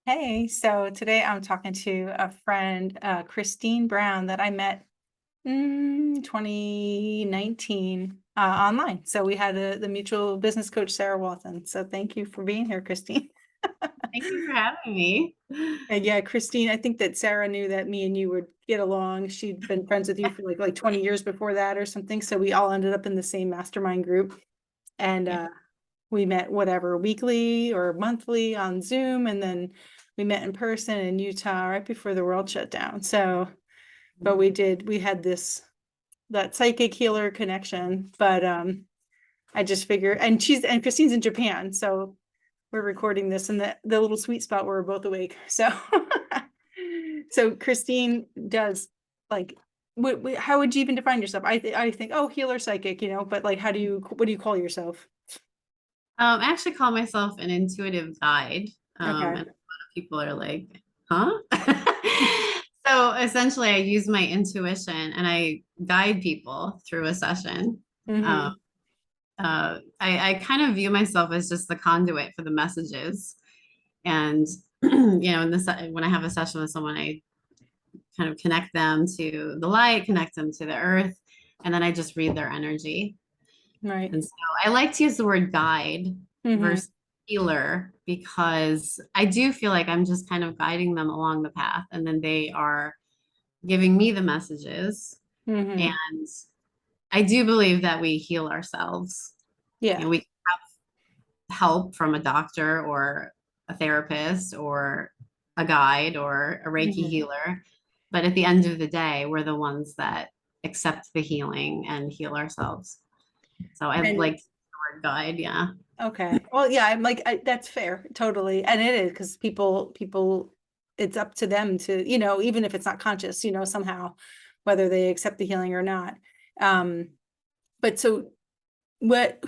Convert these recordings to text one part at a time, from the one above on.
Hey, so today I'm talking to a friend, Christine Brown, that I met in 2019 online. So we had the mutual business coach, Sarah Walton. So thank you for being here, Christine. Thank you for having me. And yeah, Christine, I think that Sarah knew that me and you would get along. She'd been friends with you for like 20 years before that or something. So we all ended up in the same mastermind group. And Yeah. we met whatever weekly or monthly on Zoom, and then we met in person in Utah right before the world shut down. So, but we had that psychic healer connection. But I just figured, and Christine's in Japan, so we're recording this in the little sweet spot where we're both awake. So, so Christine does like. How would you even define yourself? I think, oh, healer psychic, but like, what do you call yourself? I actually call myself an intuitive guide. Okay. And a lot of people are like, huh? So essentially, I use my intuition and I guide people through a session. Um, Mm-hmm. I kind of view myself as just the conduit for the messages. And, when I have a session with someone, I kind of connect them to the light, connect them to the earth, and then I just read their energy. Right. And so I like to use the word guide Mm-hmm. versus healer because I do feel like I'm just kind of guiding them along the path and then they are giving me the messages. Mm-hmm. And I do believe that we heal ourselves. Yeah. We have help from a doctor or a therapist or a guide or a Reiki Mm-hmm. healer. But at the end of the day, we're the ones that accept the healing and heal ourselves. So I And like the word guide. Yeah. okay. Well, yeah, I'm like, that's fair. Totally. And it is because people, it's up to them to, even if it's not conscious, somehow, whether they accept the healing or not. Um, but so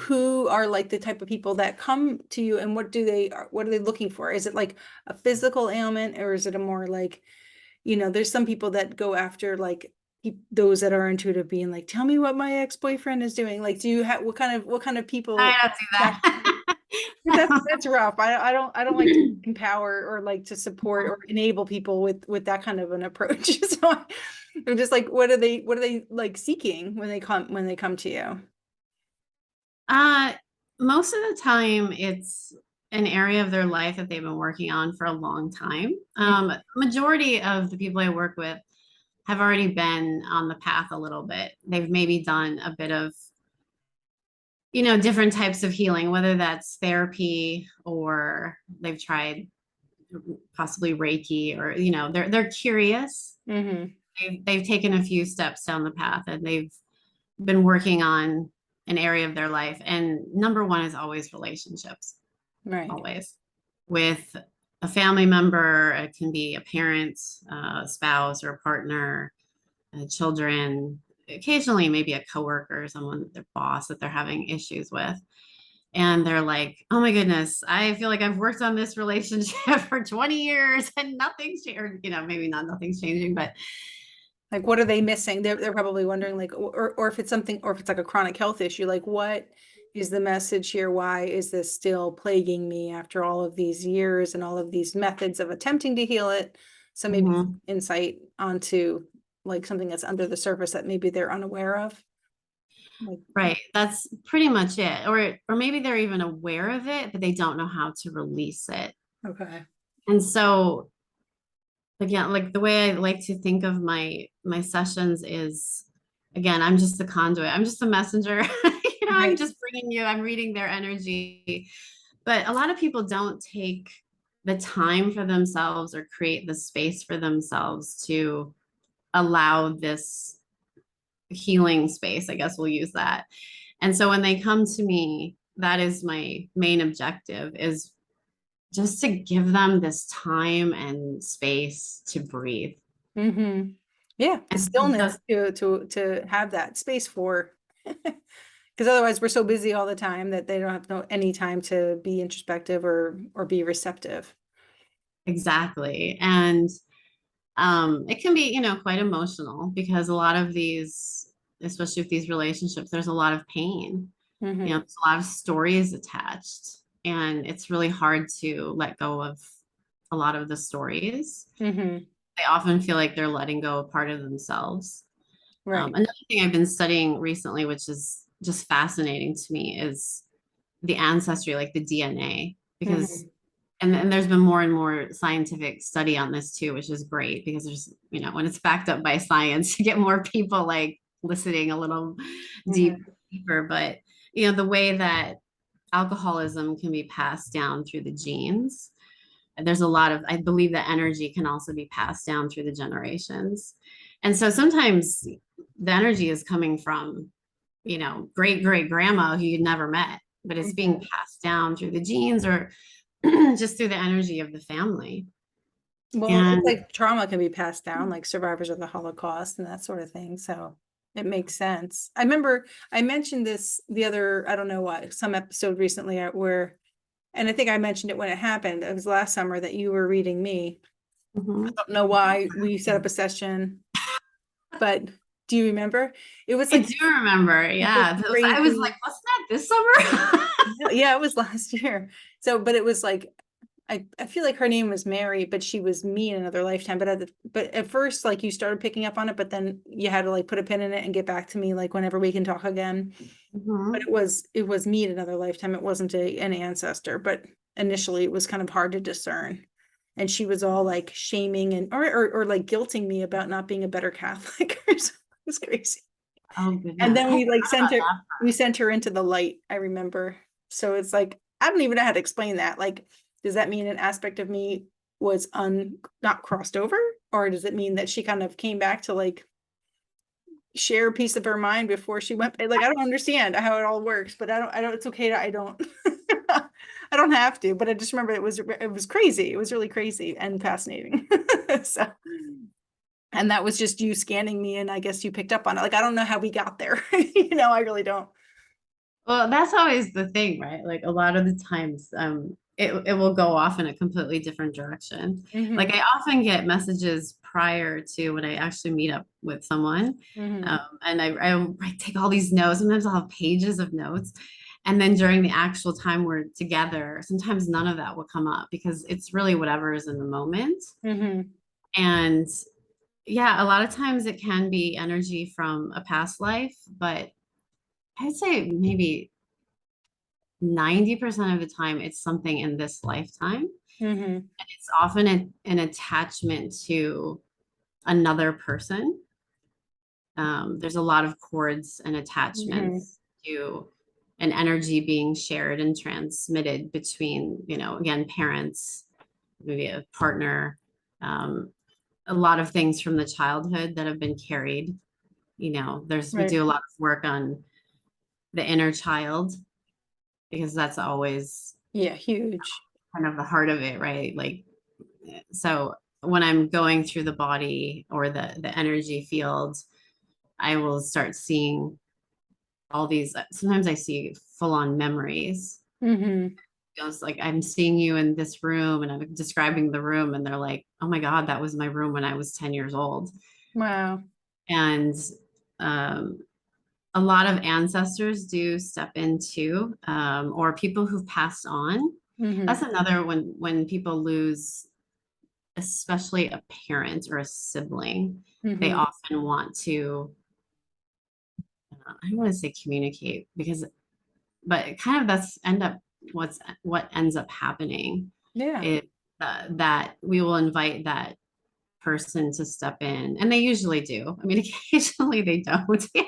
who are like the type of people that come to you, and what are they looking for? Is it like a physical ailment, or is it a more like, there's some people that go after like those that are intuitive, being like, tell me what my ex-boyfriend is doing. Like, do you have what kind of I people don't do that that. that's rough. I don't like to empower or like to support or enable people with that kind of an approach. So I'm just like, what are they like seeking when they come to you? Uh, Most of the time, it's an area of their life that they've been working on for a long time. Majority of the people I work with have already been on the path a little bit. They've maybe done a bit of, different types of healing, whether that's therapy or they've tried possibly Reiki or, they're curious. Mm-hmm. They've taken a few steps down the path and they've been working on an area of their life. And number one is always relationships, Right. always with a family member. It can be a parent, a spouse, or a partner, children, occasionally maybe a coworker, someone, their boss that they're having issues with. And they're like, oh my goodness, I feel like I've worked on this relationship for 20 years and nothing's changed. Or, maybe not nothing's changing, but Like, what are they missing? They're probably wondering, like, or if it's something, or if it's like a chronic health issue, like, what is the message here? Why is this still plaguing me after all of these years and all of these methods of attempting to heal it? So maybe mhm. insight onto like something that's under the surface that maybe they're unaware of. Like, Right. That's pretty much it. Or maybe they're even aware of it, but they don't know how to release it. okay. And so again, like the way I like to think of my sessions is again, I'm just the conduit. I'm just the messenger. I'm Right. just bringing you, I'm reading their energy. But a lot of people don't take the time for themselves or create the space for themselves to allow this healing space. I guess we'll use that. And so when they come to me, that is my main objective is just to give them this time and space to breathe. Mm-hmm. Yeah, the And stillness just to have that space for, because otherwise we're so busy all the time that they don't have any time to be introspective or be receptive. exactly. And it can be, quite emotional because a lot of these, especially with these relationships, there's a lot of pain. Mm-hmm. There's a lot of stories attached, and it's really hard to let go of a lot of the stories. Mm-hmm. They often feel like they're letting go of part of themselves. Right. Another thing I've been studying recently, which is just fascinating to me, is the ancestry, like the DNA, because Mm-hmm. and there's been more and more scientific study on this too, which is great because there's, when it's backed up by science, you get more people like listening a little Mm-hmm. deeper. But the way that alcoholism can be passed down through the genes, there's a lot of, I believe that energy can also be passed down through the generations. And so sometimes the energy is coming from, great great grandma who you'd never met, but it's being Mm-hmm. passed down through the genes or just through the energy of the family. Well, it's And like trauma can be passed down, like survivors of the Holocaust and that sort of thing. So it makes sense. I remember I mentioned this the other, I don't know what, some episode recently where, and I think I mentioned it when it happened. It was last summer that you were reading me. I Mhm. don't know why we set up a session, but do you remember? It was I like do remember, super yeah. I was like, crazy. wasn't that this summer? Yeah, it was last year. So, but it was like I feel like her name was Mary, but she was me in another lifetime. But at first, like you started picking up on it, but then you had to like put a pin in it and get back to me like whenever we can talk again. But Mhm. it was me in another lifetime. It wasn't an ancestor, but initially it was kind of hard to discern. And she was all like shaming and or like guilting me about not being a better Catholic or something. It was crazy. Oh And goodness. then I we like forgot sent about her, that. we sent her into the light, I remember. So it's like, I don't even know how to explain that. Like, does that mean an aspect of me was not crossed over? Or does it mean that she kind of came back to like share a piece of her mind before she went? Like, I don't understand how it all works, but it's okay. I don't, I don't have to, but I just remember it was crazy. It was really crazy and fascinating. So, and that was just you scanning me, and I guess you picked up on it. Like, I don't know how we got there. I really don't. Well, that's always the thing, right? Like a lot of the times, it will go off in a completely different direction. Like Hmm. I often get messages prior to when I actually meet up with someone, Hmm. and I take all these notes. Sometimes I'll have pages of notes, and then during the actual time we're together, sometimes none of that will come up because it's really whatever is in the moment. Hmm. And yeah, a lot of times it can be energy from a past life, but I'd say maybe 90% of the time it's something in this lifetime. Hmm. It's often an attachment to another person. There's a lot of cords and Hmm. attachments to an energy being shared and transmitted between, again, parents, maybe a partner, um, a lot of things from the childhood that have been carried. We Right. do a lot of work on the inner child because that's always Yeah, huge. kind of the heart of it, right? Like, so when I'm going through the body or the energy field, I will start seeing all these. Sometimes I see full on memories. Hmm. It's like I'm seeing you in this room and I'm describing the room, and they're like, "Oh my God, that was my room when I was 10 years old." Wow. And um, a lot of ancestors do step into, or people who've passed on. Hmm. That's another when people lose, especially a parent or a sibling, they Hmm. often want to, I don't want to say communicate because, but it kind of that's what ends up happening Yeah. is that we will invite that person to step in, and they usually do. I mean, occasionally they don't. Yeah.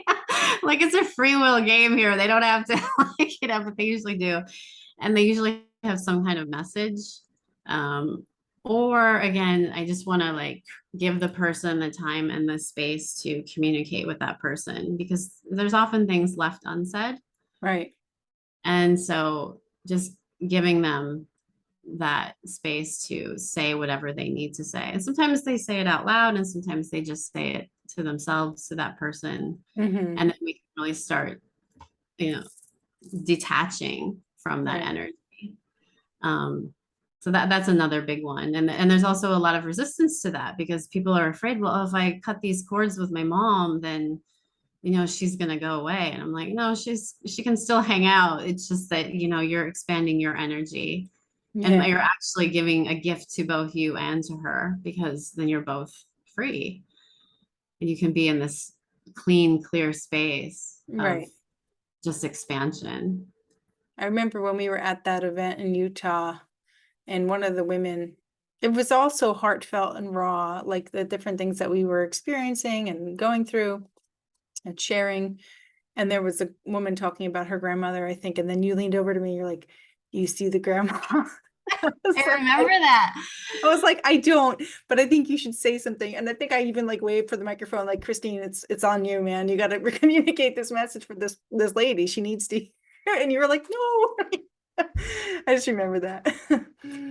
Like it's a free will game here. They don't have to but they usually do, and they usually have some kind of message. Um, or again, I just want to like give the person the time and the space to communicate with that person because there's often things left unsaid. Right. And so just giving them that space to say whatever they need to say. And sometimes they say it out loud, and sometimes they just say it to themselves, to that person. Hmm. And then we can really start, you know, detaching from that Right. energy. Um, so that's another big one. And there's also a lot of resistance to that because people are afraid, well, if I cut these cords with my mom, then she's gonna go away. And I'm like, no, she can still hang out. It's just that, you're expanding your energy. And Yeah. you're actually giving a gift to both you and to her, because then you're both free and you can be in this clean, clear space of Right. just expansion. I remember when we were at that event in Utah, and one of the women, it was all so heartfelt and raw, like the different things that we were experiencing and going through and sharing. And there was a woman talking about her grandmother, I think, and then you leaned over to me, you're like, you see the grandma? I was I like, remember that. I was like, I don't, but I think you should say something. And I think I even like waved for the microphone, like, Christine, it's on you, man. You got to communicate this message for this lady. She needs to hear. And you were like, no. I just remember that. Oh,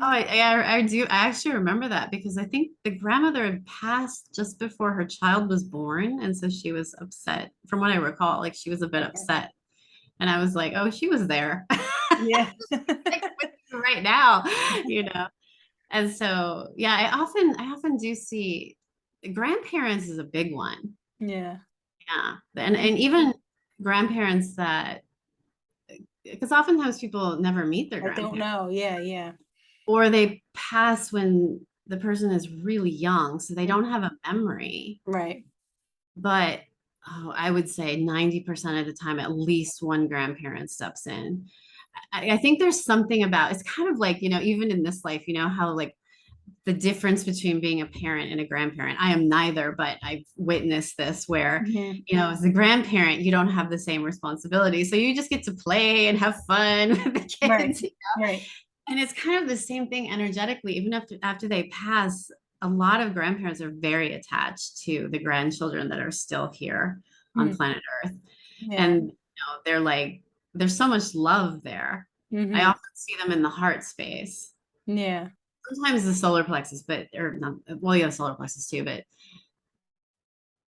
I do. I actually remember that because I think the grandmother had passed just before her child was born. And so she was upset. From what I recall, like she was a bit Okay. upset. And I was like, oh, she was there. Yeah. Like with you right now, you know. And so, yeah, I often do see grandparents is a big one. Yeah. Yeah. And even grandparents that, because oftentimes people never meet their I don't grandparents, know. Yeah, yeah. or they pass when the person is really young, so they Mm. don't have a memory. Right. But oh, I would say 90% of the time, at least one grandparent steps in. I think there's something about, it's kind of like, even in this life, how like the difference between being a parent and a grandparent. I am neither, but I've witnessed this where, Mhm. as a grandparent, you don't have the same responsibility. So you just get to play and have fun with the Right. kids. Right. And it's kind of the same thing energetically. Even after they pass, a lot of grandparents are very attached to the grandchildren that are still here on Mm. planet Earth. Yeah. And they're like, there's so much love there. I Hmm. often see them in the heart space. Yeah. Sometimes the solar plexus, but or not, well, you have solar plexus too, but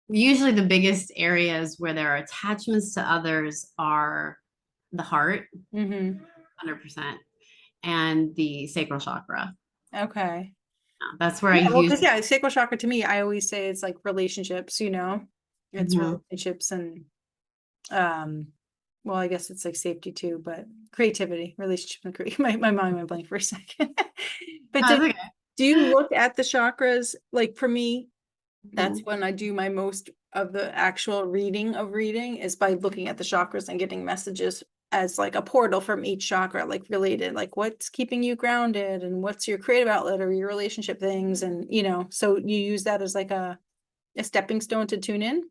usually the biggest areas where there are attachments to others are the heart, Hmm. 100%, and the sacral chakra. Okay. That's where I Yeah, well, use. because yeah, sacral chakra to me, I always say it's like relationships, it's Mhm. relationships and um well, I guess it's like safety too, but creativity, relationship and my mind went blank for a second. But No, it's do you look at the chakras? Like for me, that's okay. when I do my most of the actual reading of reading is by looking at the chakras and getting messages as like a portal from each chakra, like related, like what's keeping you grounded and what's your creative outlet or your relationship things. And, so you use that as like a stepping stone to tune in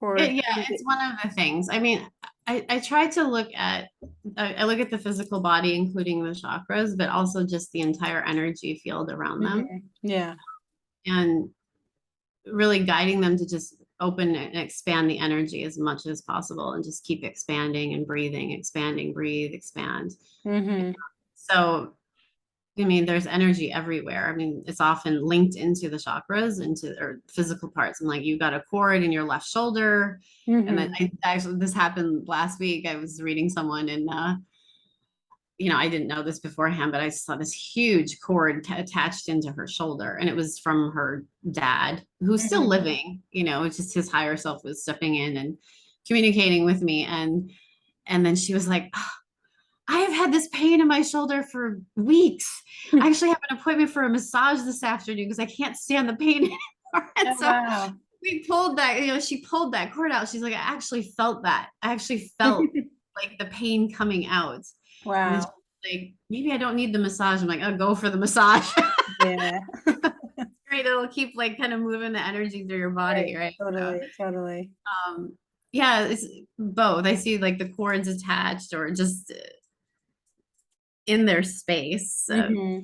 or Yeah, it's one of the things. I mean, I try to look at, I look at the physical body, including the chakras, but also just the entire energy field around them, Mhm. Yeah. and really guiding them to just open and expand the energy as much as possible and just keep expanding and breathing, expanding, breathe, expand. Hmm. So, I mean, there's energy everywhere. I mean, it's often linked into the chakras, into or physical parts. And like you got a cord in your left shoulder. And then Hmm. this happened last week. I was reading someone and I didn't know this beforehand, but I saw this huge cord attached into her shoulder, and it was from her dad, who's still Hmm. living. It's just his higher self was stepping in and communicating with me, and then she was like, "Oh, I have had this pain in my shoulder for weeks. I actually have an appointment for a massage this afternoon because I can't stand the pain anymore." And Oh, so wow. we pulled that, she pulled that cord out. She's like, I actually felt that. I actually felt like the pain coming out. And then she's Wow. like, maybe I don't need the massage. I'm like, oh, go for the massage. Yeah. Great. It'll keep like kind of moving the energy through your body, Right. right? So, Totally. Totally. um, yeah, it's both. I see like the cords attached or just in their space. Hmm.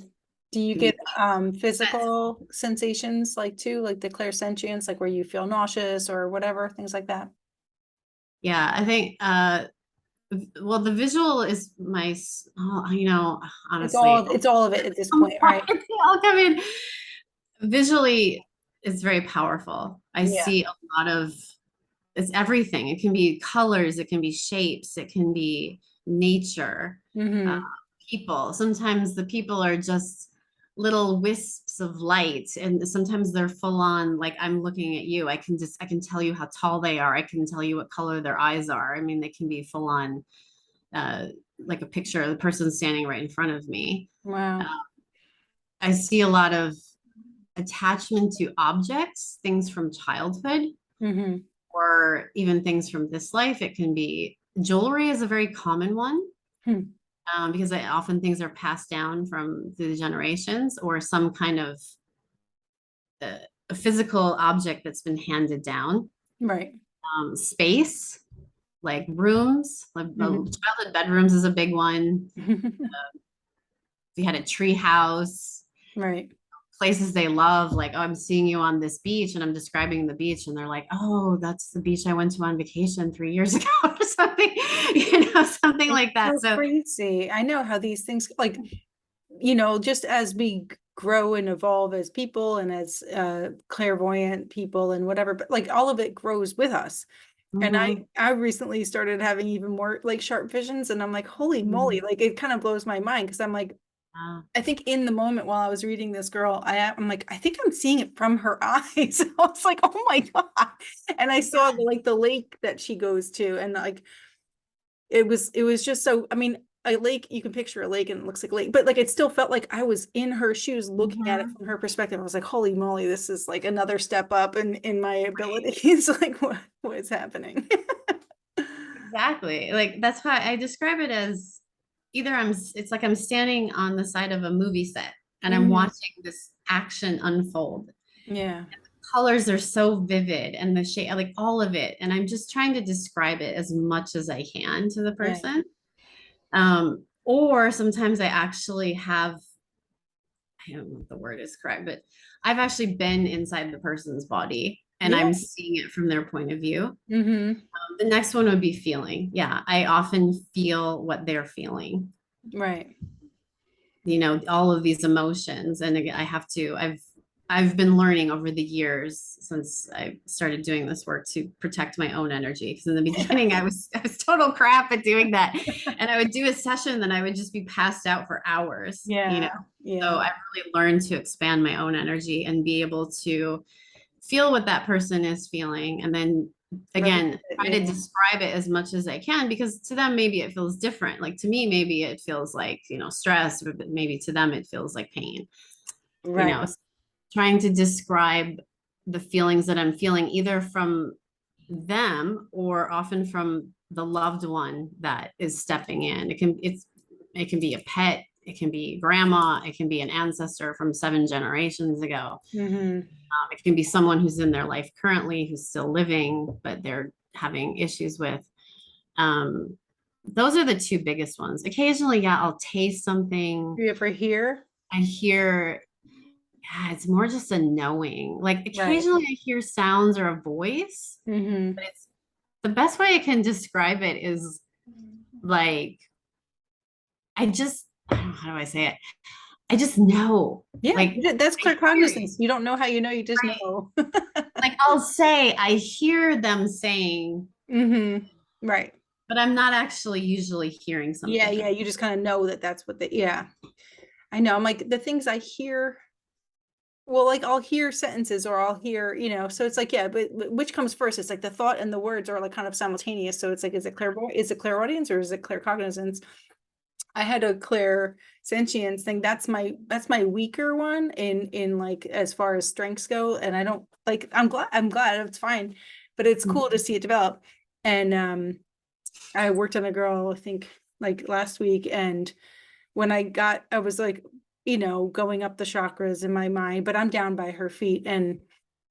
Do you Can be get physical sensations like too, like the clairsentience, like where you feel nauseous or whatever, things like that? Yeah, I think well, the visual is It's honestly, all it's all of it at this point, right? they all come in. Visually, it's very powerful. I Yeah. see a lot of, it's everything. It can be colors, it can be shapes, it can be nature, uh, Hmm. people. Sometimes the people are just little wisps of light, and sometimes they're full on. Like I'm looking at you, I can tell you how tall they are. I can tell you what color their eyes are. I mean, they can be full on like a picture of the person standing right in front of me. Wow. I see a lot of attachment to objects, things from childhood, Mm-hmm. or even things from this life. It can be jewelry is a very common one, Hmm. because often things are passed down from through the generations, or some kind of a physical object that's been handed down. Right. Space, like rooms, like Mm-hmm. childhood bedrooms is a big one. We had a tree house, Right. places they love, like, oh, I'm seeing you on this beach, and I'm describing the beach, and they're like, oh, that's the beach I went to on vacation 3 years ago, or something, something It's like that. so So crazy. I know how these things, like, just as we grow and evolve as people and as clairvoyant people and whatever, but like all of it grows with us. And mhm, I recently started having even more like sharp visions, and I'm like, holy moly, mhm, like it kind of blows my mind because I'm like, I think in the moment while I was reading this girl, I'm like, I think I'm seeing it from her eyes. I was like, oh my God. And I saw like the lake that she goes to, and like it was just so, I mean, a lake, you can picture a lake and it looks like a lake, but like it still felt like I was in her shoes looking at it mhm. from her perspective. I was like, holy moly, this is like another step up in my abilities. Like what is happening? Exactly. Like that's why I describe it as either it's like I'm standing on the side of a movie set and I'm Mhm. watching this action unfold. Yeah. Colors are so vivid and the shade, like all of it. And I'm just trying to describe it as much as I can to the Right. person. Or sometimes I actually have, I don't know if the word is correct, but I've actually been inside the person's body and Yeah. I'm seeing it from their point of view. Hmm. The next one would be feeling. Yeah, I often feel what they're feeling, Right. all of these emotions. And again, I've been learning over the years since I started doing this work to protect my own energy. Because in the beginning, I was total crap at doing that, and I would do a session, then I would just be passed out for hours. Yeah. So Yeah. I really learned to expand my own energy and be able to feel what that person is feeling, and then Release again it. try to Yeah. describe it as much as I can, because to them maybe it feels different. Like to me maybe it feels like stress, but maybe to them it feels like pain. you Right. know Trying to describe the feelings that I'm feeling, either from them or often from the loved one that is stepping in. It can be a pet, it can be grandma, it can be an ancestor from 7 generations ago. Hmm. It can be someone who's in their life currently who's still living, but they're having issues with. Um, those are the two biggest ones. Occasionally, yeah, I'll taste something. You ever hear? I hear, yeah, it's more just a knowing. Like Right. occasionally I hear sounds or a voice, Hmm. but it's the best way I can describe it is like, I don't know, how do I say it? I just know. Yeah. Like That's I hear it. claircognizance. You don't know how you know, you just know. Like I'll say, I hear them saying, Hmm. Right. but I'm not actually usually hearing Yeah. something. Yeah. You just kind of know that that's what yeah. I know. I'm like the things I hear. Well, like I'll hear sentences or I'll hear, so it's like, yeah, but which comes first? It's like the thought and the words are like kind of simultaneous. So it's like, is it clairaudience or is it claircognizance? I had a clairsentience thing. That's my weaker one in like as far as strengths go. And I don't like, I'm glad it's fine, but it's cool to see it develop. And I worked on a girl, I think like last week, and when I was like, going up the chakras in my mind, but I'm down by her feet. And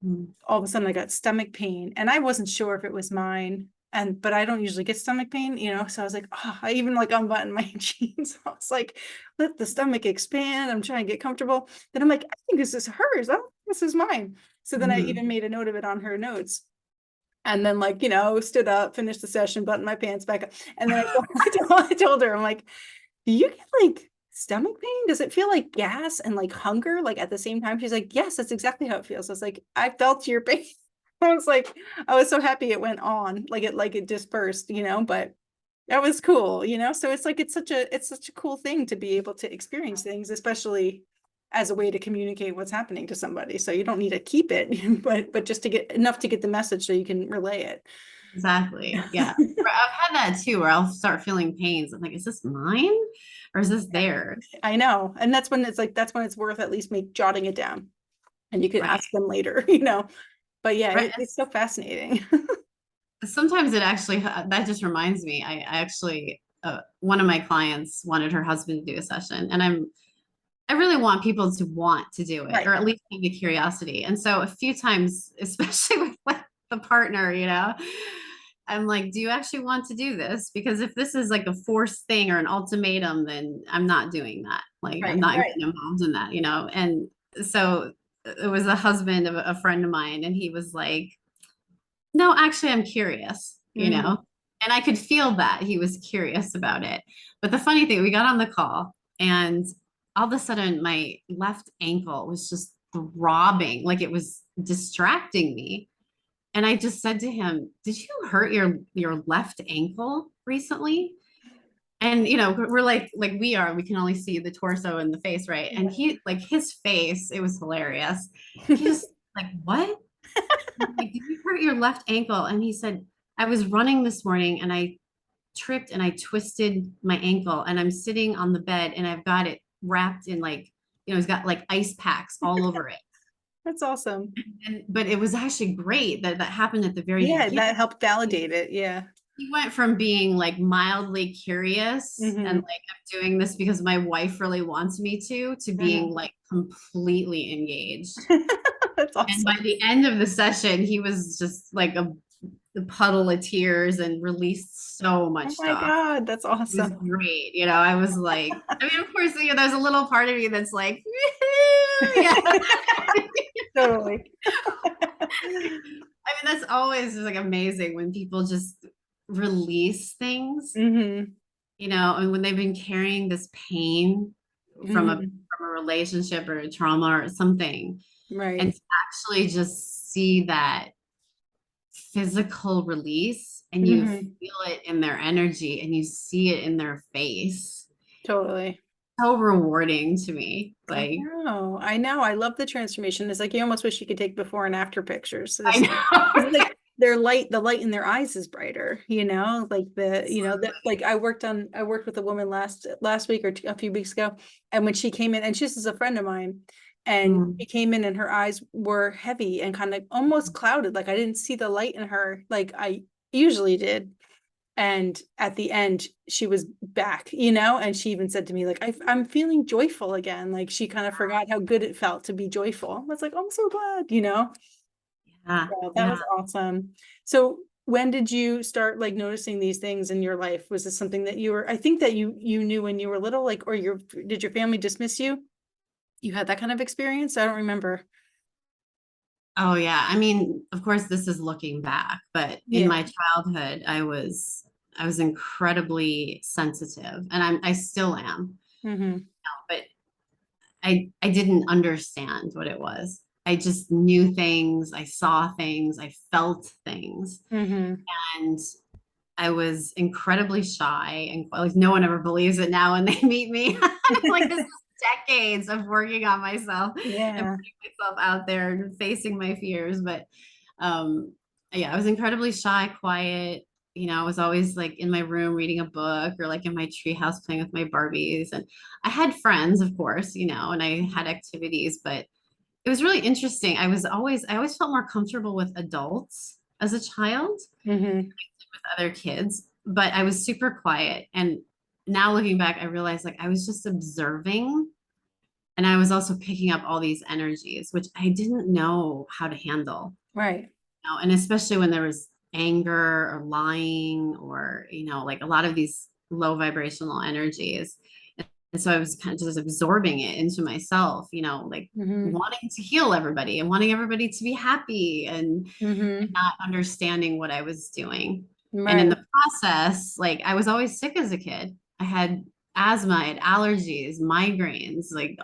Mhm. all of a sudden I got stomach pain and I wasn't sure if it was mine. But I don't usually get stomach pain, so I was like, oh, I even like unbuttoned my jeans. I was like, let the stomach expand. I'm trying to get comfortable. Then I'm like, I think this is hers. I don't think this is mine. So then I Mhm. even made a note of it on her notes. And then like, stood up, finished the session, buttoned my pants back up. And then I told her, I'm like, do you get like stomach pain? Does it feel like gas and like hunger like at the same time? She's like, yes, that's exactly how it feels. I was like, I felt your pain. I was like, I was so happy it went on, like it dispersed, but that was cool, So it's like it's such a cool thing to be able to experience things, especially as a way to communicate what's happening to somebody. So you don't need to keep it, but just to get enough to get the message so you can relay it. Exactly. Yeah. I've had that too, where I'll start feeling pains. I'm like, is this mine or is this theirs? I know. And that's when it's like, that's when it's worth at least jotting it down. And you can Right. ask them later, you know. But yeah, Right. it's so fascinating. Sometimes it actually, that just reminds me, I actually, one of my clients wanted her husband to do a session, and I really want people to want to do it, Right. or at least have the curiosity. And so a few times, especially with like the partner, I'm like, do you actually want to do this? Because if this is like a forced thing or an ultimatum, then I'm not doing that. Like, I'm Right. not Right. getting involved in that, you know? And so it was a husband of a friend of mine, and he was like, no, actually, I'm curious, you Mhm. know? And I could feel that he was curious about it. But the funny thing, we got on the call, and all of a sudden my left ankle was just throbbing, like it was distracting me. And I just said to him, "Did you hurt your left ankle recently?" And we're like we can only see the torso and the face, right? And he, like, his face, it was hilarious. He just like, "What?" Like, did you hurt your left ankle? And he said, I was running this morning and I tripped and I twisted my ankle, and I'm sitting on the bed and I've got it wrapped in, like, he's got like ice packs all over it. That's awesome. But it was actually great that that happened at the very Yeah, beginning. that helped validate it. Yeah. He went from being like mildly curious and Hmm. like, I'm doing this because my wife really wants me to being Hmm. like completely engaged. That's And awesome. by the end of the session, he was just like the puddle of tears and released so much Oh my stuff. God, that's It was awesome. great. I was like, I mean, of course, there's a little part of me that's like, yeah. Totally. I mean, that's always just like amazing when people just release things, Hmm. and when they've been carrying this pain from a Hmm. from a relationship or a trauma or something, and Right. to actually just see that physical release, and you Hmm. feel it in their energy and you see it in their face. Totally. So rewarding to me. I Like, know. I know. I love the transformation. It's like you almost wish you could take before and after pictures. I This, know. it's like the light in their eyes is brighter, you know, like that, like I worked with a woman last week or a few weeks ago. And when she came in, and she's just a friend of mine, and Mm. she came in and her eyes were heavy and kind of almost clouded. Like I didn't see the light in her like I usually did. And at the end she was back, you know, and she even said to me like I'm feeling joyful again, like she kind of forgot how good it felt to be joyful. I was like, oh, I'm so glad, you know. Yeah, Yeah, that yeah. was awesome. So when did you start like noticing these things in your life? Was this something that you were, I think that you knew when you were little, like, or did your family dismiss you? You had that kind of experience? I don't remember. Oh yeah. I mean, of course, this is looking back, but in Yeah. my childhood, I was incredibly sensitive, and I still am. Mm-hmm. But I didn't understand what it was. I just knew things, I saw things, I felt things. Mm-hmm. And I was incredibly shy, and like no one ever believes it now when they meet me. Like, this is decades of working on myself and Yeah. putting myself out there and facing my fears. But um, yeah, I was incredibly shy, quiet. I was always like in my room reading a book, or like in my treehouse playing with my Barbies. And I had friends, of course, and I had activities, but it was really interesting. I always felt more comfortable with adults as a child, Mm-hmm. with other kids, but I was super quiet. And now looking back, I realized like I was just observing, and I was also picking up all these energies, which I didn't know how to handle. Right. And especially when there was anger or lying, or, like a lot of these low vibrational energies. And so I was kind of just absorbing it into myself, like Mm-hmm. wanting to heal everybody and wanting everybody to be happy, and Mm-hmm. not understanding what I was doing. And in Right. the process, like, I was always sick as a kid. I had asthma, I had allergies, migraines, like,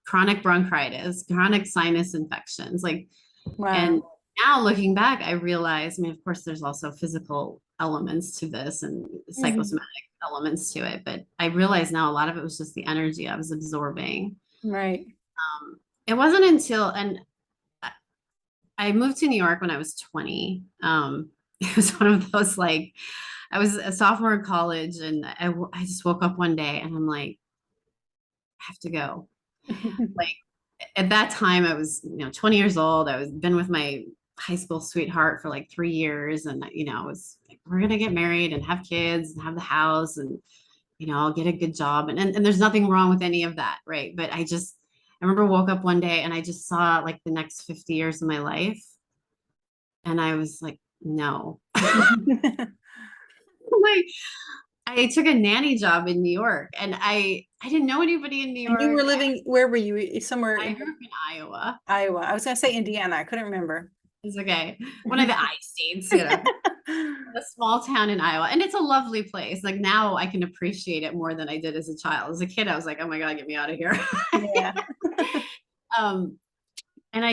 chronic bronchitis, chronic sinus infections, like. And Wow. now looking back, I realize, I mean, of course, there's also physical elements to this and Mm-hmm. psychosomatic elements to it, but I realize now a lot of it was just the energy I was absorbing. Right. It wasn't until, and I moved to New York when I was 20. it was one of those, like, I was a sophomore in college, and I just woke up one day and I'm like, I have to go. Like, at that time I was, 20 years old. I was been with my high school sweetheart for like 3 years. And, I was like, we're going to get married and have kids and have the house, and, I'll get a good job. And there's nothing wrong with any of that. Right. But I remember woke up one day and I just saw like the next 50 years of my life. And I was like, no. Like, I took a nanny job in New York, and I didn't know anybody in New And you York. were living, where were you? Somewhere I in grew up in Iowa. Iowa. I was gonna say Indiana. I couldn't remember. It's okay. One of the I states, a small town in Iowa. And it's a lovely place. Like, now I can appreciate it more than I did as a child. As a kid, I was like, oh my God, get me out of here. Yeah. Um, and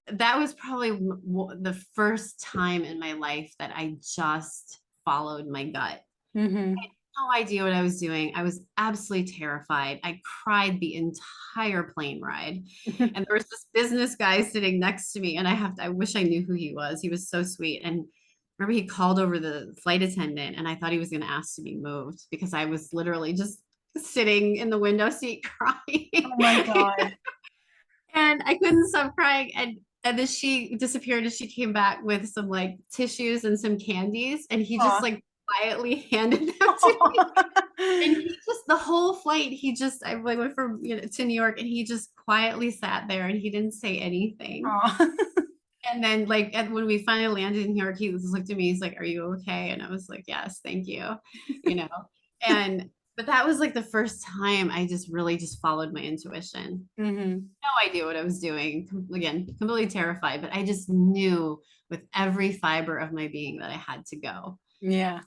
that was probably the first time in my life that I just followed my gut. Hmm. No idea what I was doing. I was absolutely terrified. I cried the entire plane ride. And there was this business guy sitting next to me, and I wish I knew who he was. He was so sweet. And remember, he called over the flight attendant, and I thought he was going to ask to be moved because I was literally just sitting in the window seat crying. Oh my God. And I couldn't stop crying. And then she disappeared, and she came back with some like tissues and some candies. And he just Aw. like quietly handed them to me. And he just, the whole flight, I went from, to New York, and he just quietly sat there and he didn't say anything. Aw. And then, like, and when we finally landed in New York, he just looked at me, he's like, are you okay? And I was like, yes, thank you. You know, and, but that was like the first time I just really just followed my intuition. Hmm. No idea what I was doing. Again, completely terrified, but I just knew with every fiber of my being that I had to go. Yeah.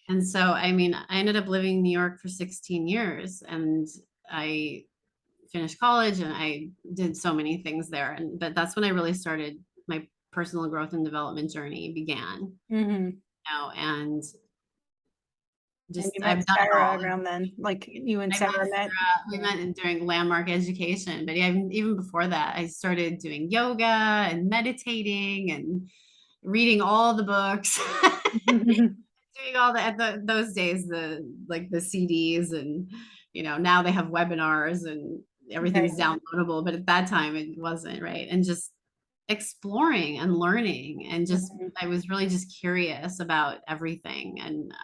And so, I mean, I ended up living in New York for 16 years, and I finished college, and I did so many things there. But that's when I really started my personal growth and development journey began, Hmm. and And just, you met I've done it Sarah all. around then, like you and I met Sarah met. Sarah, we Yeah. met during landmark education, but even before that, I started doing yoga and meditating and reading all the books, doing all those days, the CDs, and now they have webinars and Right. everything's downloadable, but at that time it wasn't, right? And just exploring and learning, and just Mhm. I was really just curious about everything. And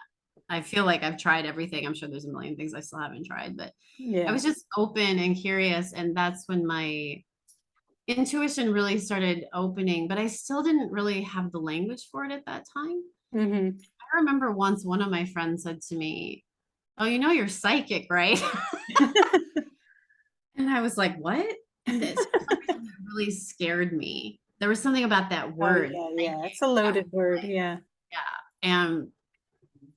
I feel like I've tried everything. I'm sure there's a million things I still haven't tried, but I Yeah. was just open and curious. And that's when my intuition really started opening, but I still didn't really have the language for it at that time. Hmm. I remember once one of my friends said to me, oh, you're psychic, right? And I was like, what? And this really scared me. There was something about that Oh word, yeah, psychic, yeah. It's a that loaded was word. like, Yeah. yeah.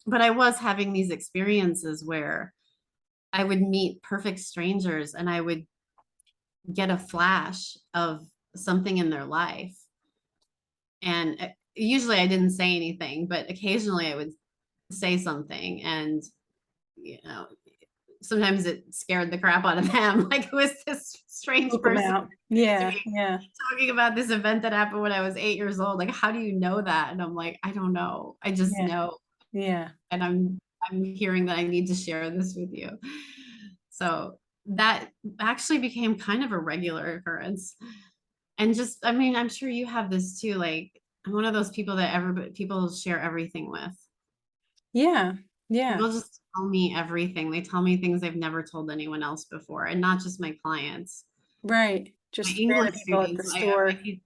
But I was having these experiences where I would meet perfect strangers, and I would get a flash of something in their life. And usually I didn't say anything, but occasionally I would say something. And, you know, sometimes it scared the crap out of them. Like, it was this strange Book them person out. to Yeah. me Yeah. talking about this event that happened when I was 8 years old. Like, how do you know that? And I'm like, I don't know. I just Yeah. know. Yeah. And I'm hearing that I need to share this with you. So that actually became kind of a regular occurrence. And just, I mean, I'm sure you have this too. Like, I'm one of those people that people share everything with. Yeah. Yeah. People just tell me everything. They tell me things they've never told anyone else before, and not just my clients. Right. My Just random English people at the students, I store. teach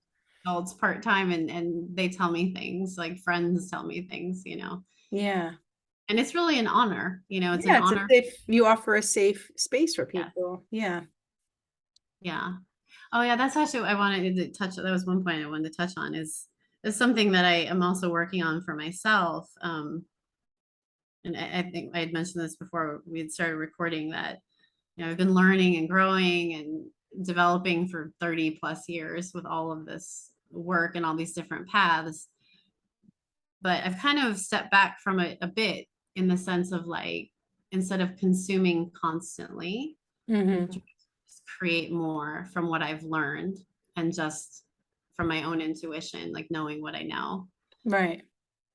adults part-time, and they tell me things, like friends tell me things. Yeah. And it's really an honor, it's an Yeah. It's a honor. safe, you offer a safe space for Yeah. people. Yeah. Yeah. Oh yeah, that's actually what I wanted to touch. That was one point I wanted to touch on, is something that I am also working on for myself. And I think I had mentioned this before we had started recording, that I've been learning and growing and developing for 30 plus years with all of this work and all these different paths. But I've kind of stepped back from it a bit, in the sense of, like, instead of consuming constantly, I'm Hmm. trying to just create more from what I've learned, and just from my own intuition, like knowing what I know. Right.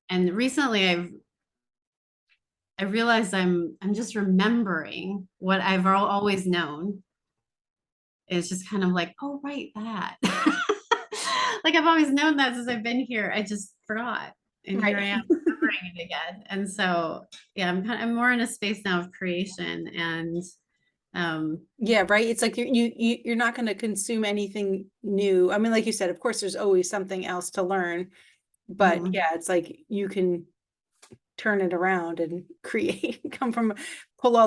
And recently I realized I'm just remembering what I've always known. It's just kind of like, oh, right, that. Like I've always known that since I've been here. I just forgot. And here I Right. am remembering it again. And so yeah, I'm more in a space now of creation and Yeah, right. It's like you're not going to consume anything new. I mean, like you said, of course, there's always something else to learn, but mhm, yeah, it's like you can turn it around and create, come from, pull all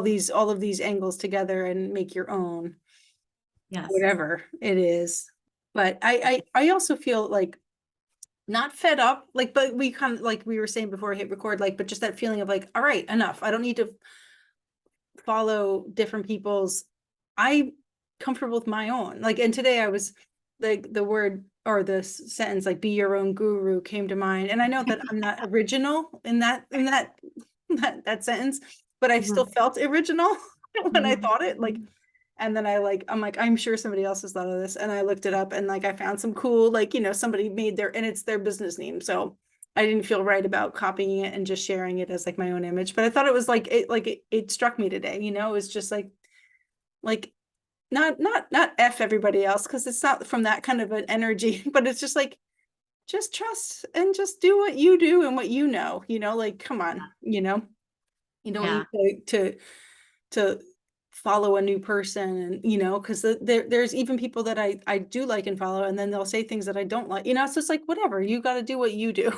of these angles together and make your own, yes. whatever it is. But I also feel like not fed up, like, but we kind of, like we were saying before I hit record, like, but just that feeling of like, all right, enough. I don't need to follow different people's, I comfortable with my own. Like, and today I was like the word or the sentence like be your own guru came to mind. And I know that I'm not original in that sentence, but I still Mhm, felt original when I mhm, thought it. Like, and then I'm like, I'm sure somebody else has thought of this. And I looked it up and like I found some cool, like, somebody made and it's their business name. So I didn't feel right about copying it and just sharing it as like my own image. But I thought it was it struck me today, it was just like not F everybody else, because it's not from that kind of an energy, but it's just like just trust and just do what you do and what like come on, you don't yeah. need to follow a new person, and because there's even people that I do like and follow, and then they'll say things that I don't like, it's just like whatever, you got to do what you do.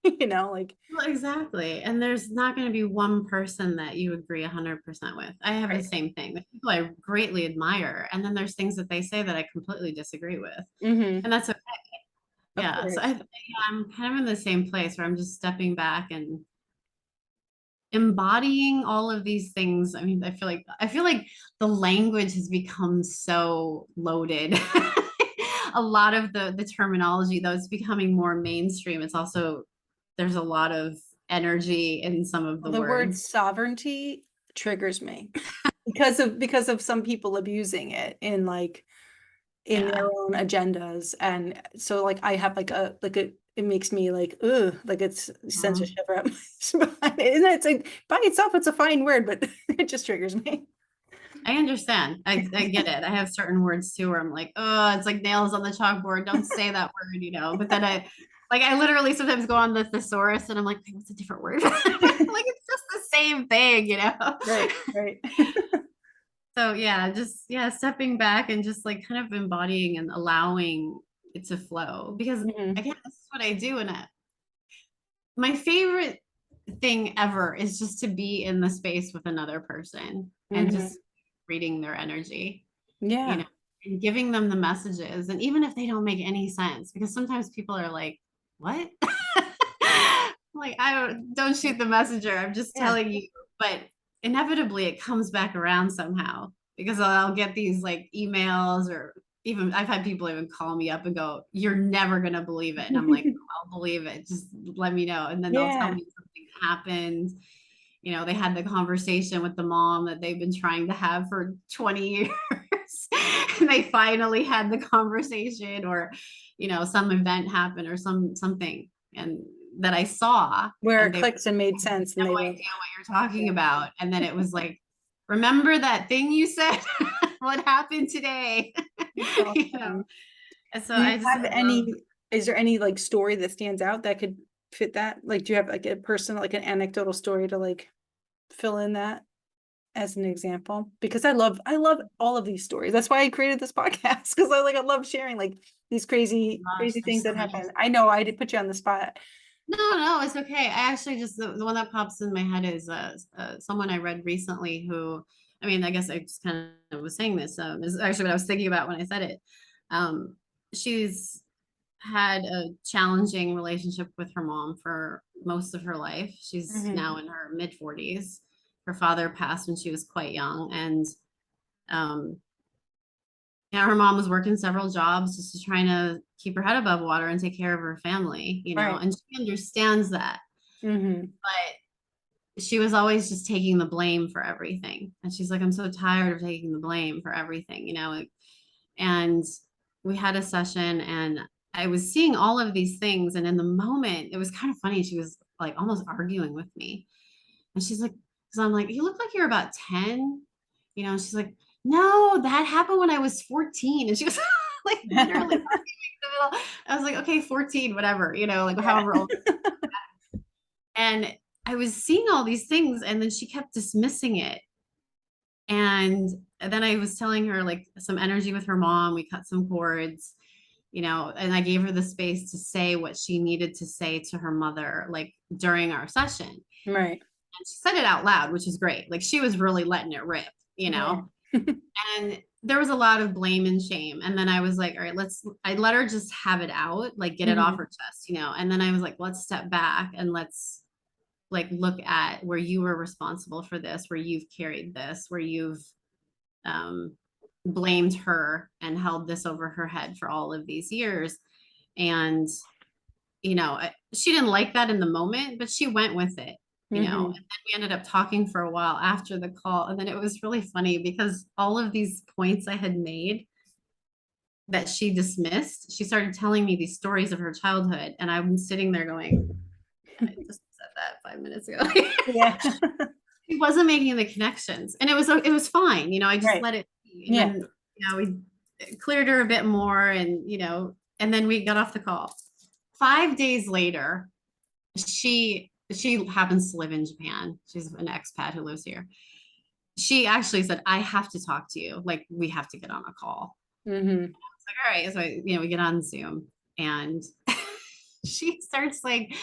Like Well, exactly. And there's not going to be one person that you agree 100% with. I have the right. same thing. The people I greatly admire, and then there's things that they say that I completely disagree with. Mm-hmm. And that's okay. Of Yeah. So course. yeah, I'm kind of in the same place where I'm just stepping back and embodying all of these things. I mean, I feel like the language has become so loaded. A lot of the terminology, though, it's becoming more mainstream. It's also there's a lot of energy in some of the The word words. sovereignty triggers me because of some people abusing it in their Yeah. own agendas. And so like I have it makes me like, ugh, like it's sends a Mhm. shiver up my spine. And it's like by itself it's a fine word, but it just triggers me. I understand. I get it. I have certain words too where I'm like, oh, it's like nails on the chalkboard. Don't say that word. But then I literally sometimes go on the thesaurus and I'm like, what's a different word? Like it's just the same thing. Right, right. So yeah, just yeah, stepping back and just like kind of embodying and allowing it to flow. Because Mhm, again, this is what I do. And my favorite thing ever is just to be in the space with another person and mhm. just reading their energy, you Yeah. know, and giving them the messages. And even if they don't make any sense, because sometimes people are like, what? Like, I don't shoot the messenger. I'm just Yeah. telling you. But inevitably it comes back around somehow because I'll get these like emails or even I've had people even call me up and go, you're never gonna believe it. And I'm like, I'll believe it. Just let me know. And then they'll tell Yeah. me something happened. They had the conversation with the mom that they've been trying to have for 20 years. And they finally had the conversation, or, some event happened or something and that I saw, Where and it they clicks and made sense and no they went, idea what you're talking yeah. about. And then it was like, remember that thing you said? What happened today? It's you know. awesome. And so Do you I just have I love. any, is there any like story that stands out that could fit that? Like, do you have like a personal, like an anecdotal story to like fill in that as an example? Because I love all of these stories. That's why I created this podcast. Because I love sharing like these Gosh, crazy there's things so that many. happen. I know I did put you on the spot. No, no, it's okay. I actually just the one that pops in my head is someone I read recently who, I mean, I guess I just kind of was saying this. Is actually what I was thinking about when I said it. Um, she's had a challenging relationship with her mom for most of her life. She's Hmm. now in her mid 40s. Her father passed when she was quite young, and um, yeah, her mom was working several jobs just to trying to keep her head above water and take care of her family, Right. and she understands that. Hmm. But she was always just taking the blame for everything. And she's like, I'm so tired of taking the blame for everything. And we had a session and I was seeing all of these things. And in the moment, it was kind of funny. She was like almost arguing with me. And she's like, because I'm like, you look like you're about 10, you know, and she's like, no, that happened when I was 14. And she was like literally arguing in the middle. I was like, okay, 14, whatever, you know, like Yeah. however old. And I was seeing all these things, and then she kept dismissing it. And then I was telling her like some energy with her mom. We cut some cords, you know, and I gave her the space to say what she needed to say to her mother, like during our session. And Right. she said it out loud, which is great. Like she was really letting it rip, you Yeah. know? And there was a lot of blame and shame. And then I was like, all right, I let her just have it out, like get it off Mhm. her chest, you know? And then I was like, let's step back and let's like look at where you were responsible for this, where you've carried this, where you've um, blamed her and held this over her head for all of these years. And, you know, she didn't like that in the moment, but she went with it, you know. And Mhm. then we ended up talking for a while after the call. And then it was really funny because all of these points I had made that she dismissed, she started telling me these stories of her childhood. And I'm sitting there going, I just said that 5 minutes ago. Yeah. She wasn't making the connections, and it was fine, you know. I just Right. let it be, and Yeah. then you know we cleared her a bit more, and you know, and then we got off the call. 5 days later, she happens to live in Japan. She's an expat who lives here. She actually said, "I have to talk to you. Like we have to get on a call." Mhm. It's like, all right, so you know we get on Zoom, and she starts like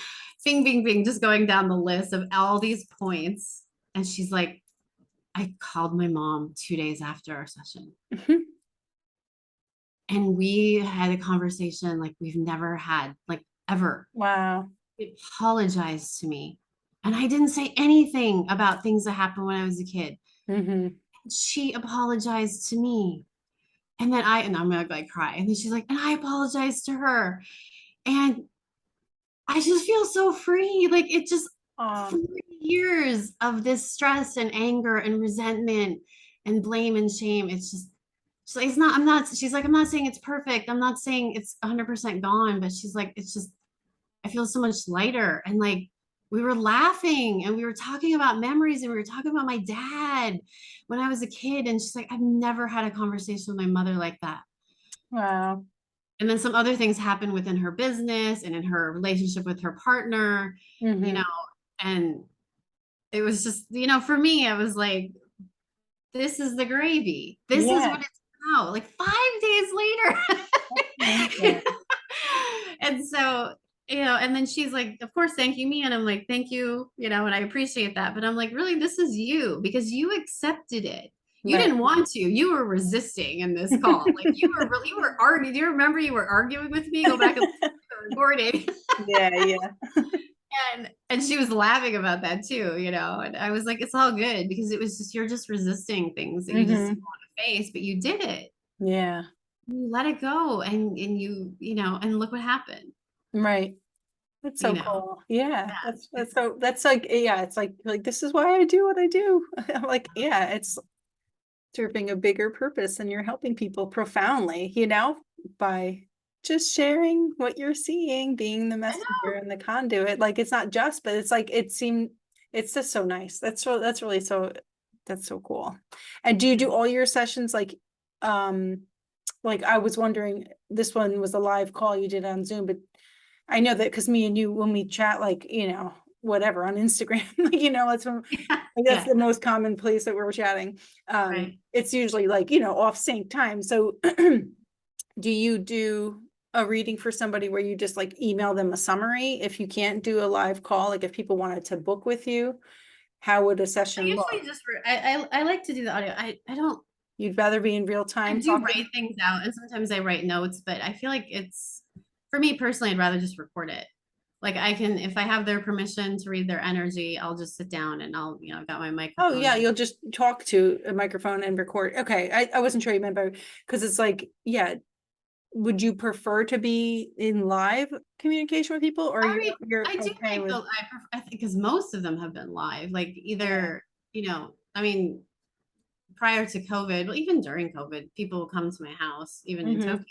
bing, bing, bing, just going down the list of all these points. And she's like, I called my mom 2 days after our session. Mhm. And we had a conversation like we've never had, like ever. Wow. She apologized to me. And I didn't say anything about things that happened when I was a kid. Mhm. She apologized to me. And I'm gonna like cry. And then she's like, and I apologized to her. And I just feel so free. Like it just Um, 4 years of this stress and anger and resentment and blame and shame. She's like, it's not, I'm not, she's like, I'm not saying it's perfect. I'm not saying it's 100% gone, but she's like, it's just, I feel so much lighter. And like, we were laughing and we were talking about memories and we were talking about my dad when I was a kid. And she's like, I've never had a conversation with my mother like that. wow. And then some other things happened within her business and in her relationship with her partner, you know, Mhm. and it was just, you know, for me, I was like, this is the gravy. This is Yeah. what it's about. Like 5 days later. Amazing. And so, you know, and then she's like, of course, thank you, me. And I'm like, thank you, you know, and I appreciate that. But I'm like, really, this is you because you accepted it. You Right. didn't want to. You were resisting in this call. Like you were arguing. Do you remember you were arguing with me? Go back and listen to the recording. Yeah, yeah. And she was laughing about that too, you know. And I was like, it's all good because it was just you're just resisting things that you just didn't Mhm. want to face, but you did it. Yeah. You let it go and you know, and look what happened, Right. That's you so know. cool. Yeah. Yeah. That's so that's like yeah, it's like this is why I do what I do. I'm like, yeah, it's serving a bigger purpose and you're helping people profoundly, by just sharing what you're seeing, being the I messenger know. and the conduit. Like it's not just, but it's like it's just so nice. That's really so that's so cool. And do you do all your sessions um like I was wondering, this one was a live call you did on Zoom, but I know that because me and you, when we chat, like, whatever on Instagram, like, like, that's Yeah, the most common place that we're chatting. right. It's usually like, off sync time. So do you do a reading for somebody where you just like email them a summary? If you can't do a live call, like if people wanted to book with you, how would a I session usually look? just I like to do the audio. I don't You'd rather be in real I time do talking? write things out and sometimes I write notes, but I feel like it's for me personally, I'd rather just record it. Like I can, if I have their permission to read their energy, I'll just sit down and I'll, you know, I've got my Oh microphone yeah, ready. you'll just talk to a microphone and record. Okay, I wasn't sure you meant by, because it's like, yeah, would you prefer to be in live communication with people, or I mean, you're I do okay like with? I think because most of them have been live, like Yeah. either, you know, I mean, prior to COVID, well, even during COVID, people will come to my house, even in Hmm. Tokyo,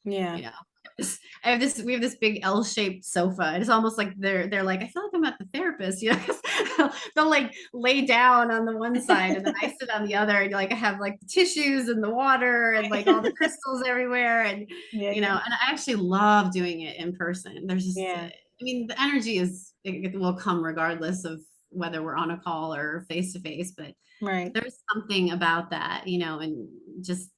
Yeah. you know. we have this big L-shaped sofa. And it's almost like they're like, I feel like I'm at the therapist, you know. They'll like lay down on the one side and then I sit on the other, and like I have like the tissues and the water and like all the crystals everywhere. And Yeah, you know, yeah, and I actually love doing it in person. There's just yeah, I mean, the energy it will come regardless of whether we're on a call or face to face, but right. there's something about that, you know, and just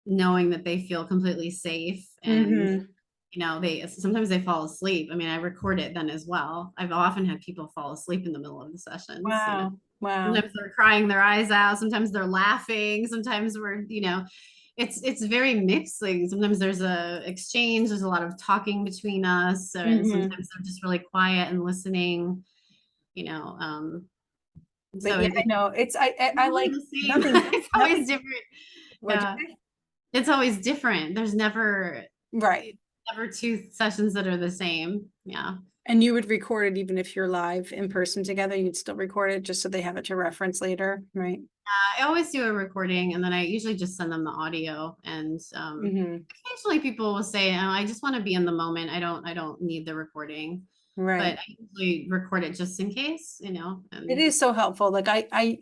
knowing that they feel completely safe. And Mm-hmm. you know, they sometimes they fall asleep. I mean, I record it then as well. I've often had people fall asleep in the middle of the sessions, you know. Wow. Wow. Sometimes they're crying their eyes out, sometimes they're laughing, sometimes we're, you know, it's very mixed. Like sometimes there's a exchange, there's a lot of talking between us, and Mm-hmm. sometimes they're just really quiet and listening, you know. But So yeah, I it's know I never like the same. nothing, It's always nothing. different. What'd Yeah, you say? it's always different. There's Right. never two sessions that are the same. Yeah. And you would record it even if you're live in person together, you'd still record it just so they have it to reference later, right? I always do a recording and then I usually just send them the audio. And Mm-hmm. occasionally people will say, oh, I just want to be in the moment. I don't need the recording. But Right. I usually record it just in case, you know. It And is so helpful. Like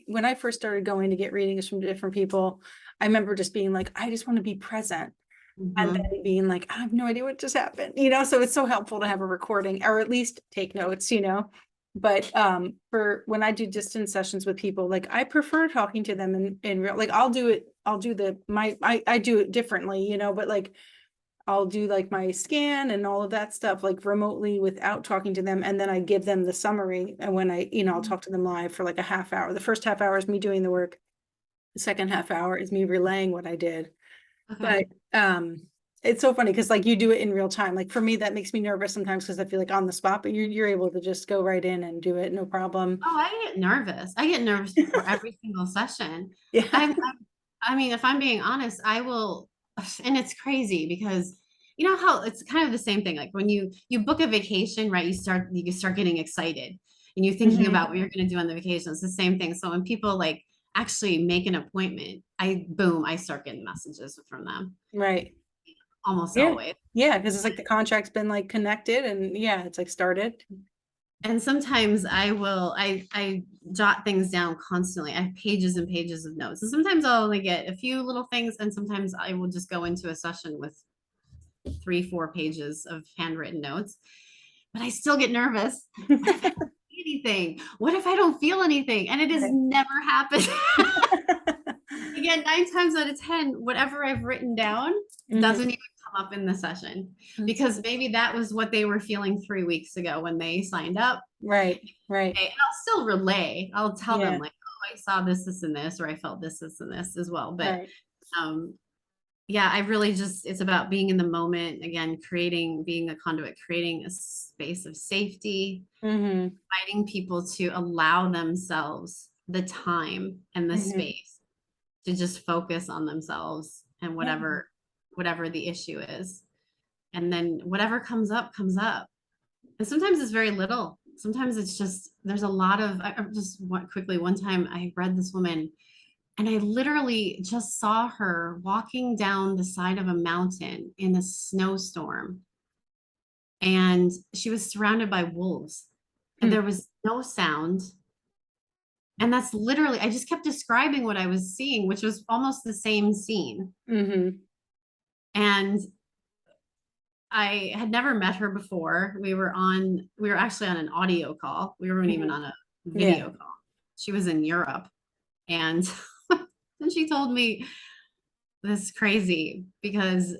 when I first started going to get readings from different people, I remember just being like, I just want to be present. And mhm. then being like, I have no idea what just happened, you know, so it's so helpful to have a recording or at least take notes, you know. But for when I do distance sessions with people, like I prefer talking to them in real, like I'll do I do it differently, you know, but like I'll do like my scan and all of that stuff like remotely without talking to them. And then I give them the summary. And when I'll talk to them live for like a half hour. The first half hour is me doing the work. The second half hour is me relaying what I did. Okay. But it's so funny because like you do it in real time. Like for me, that makes me nervous sometimes because I feel like on the spot, but you're able to just go right in and do it, no problem. Oh, I get nervous. I get nervous before every single session. Yeah. I'm, I mean, if I'm being honest, I will, and it's crazy because you know how it's kind of the same thing. Like when you book a vacation, right? You start getting excited and you're thinking Mhm. about what you're going to do on the vacation. It's the same thing. So when people like actually make an appointment, I start getting messages from them Right. almost Yeah. always. Yeah. Because it's like the contract's been like connected and yeah, it's like started. And sometimes I jot things down constantly. I have pages and pages of notes. And sometimes I'll only get a few little things, and sometimes I will just go into a session with 3, 4 pages of handwritten notes. But I still get nervous. What if I don't see anything? What if I don't feel anything? And it has Right. never happened. Again, 9 times out of 10, whatever I've written down Mhm. doesn't even come up in the session because maybe that was what they were feeling 3 weeks ago when they signed up. Right. Right. Okay, and I'll still relay. I'll tell them Yeah. like, oh, I saw this, and this, or I felt this, and this as well. But Right. um, yeah, I really just it's about being in the moment again, being a conduit, creating a space of safety, Hmm. inviting people to allow themselves the time and the Hmm. space to just focus on themselves and Yeah. whatever the issue is. And then whatever comes up, comes up. And sometimes it's very little. Sometimes it's just there's a lot of I just want quickly one time I read this woman and I literally just saw her walking down the side of a mountain in a snowstorm and she was surrounded by wolves and there was no sound. And that's literally I just kept describing what I was seeing, which was almost the same scene. Hmm. And I had never met her before. We were actually on an audio call. We weren't even Hmm. on a Yeah. video call. She was in Europe. And then she told me this crazy because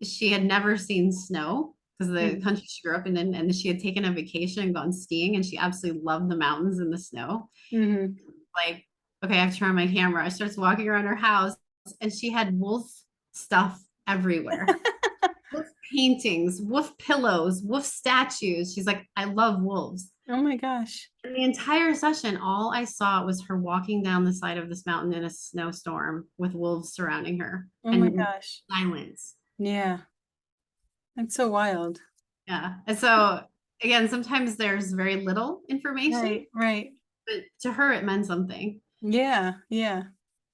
she had never seen snow because the Hmm. country she grew up in and she had taken a vacation and gone skiing and she absolutely loved the mountains and the snow. Hmm. Like, okay, I have to turn on my camera. I starts walking around her house and she had wolf stuff everywhere. Wolf paintings, wolf pillows, wolf statues. She's like, I love wolves. Oh my gosh. And the entire session, all I saw was her walking down the side of this mountain in a snowstorm with wolves surrounding her Oh my and gosh. silence. Yeah. That's so wild. Yeah. And so, again, sometimes there's very little information, Right. Right. but to her, it meant something. Yeah. Yeah.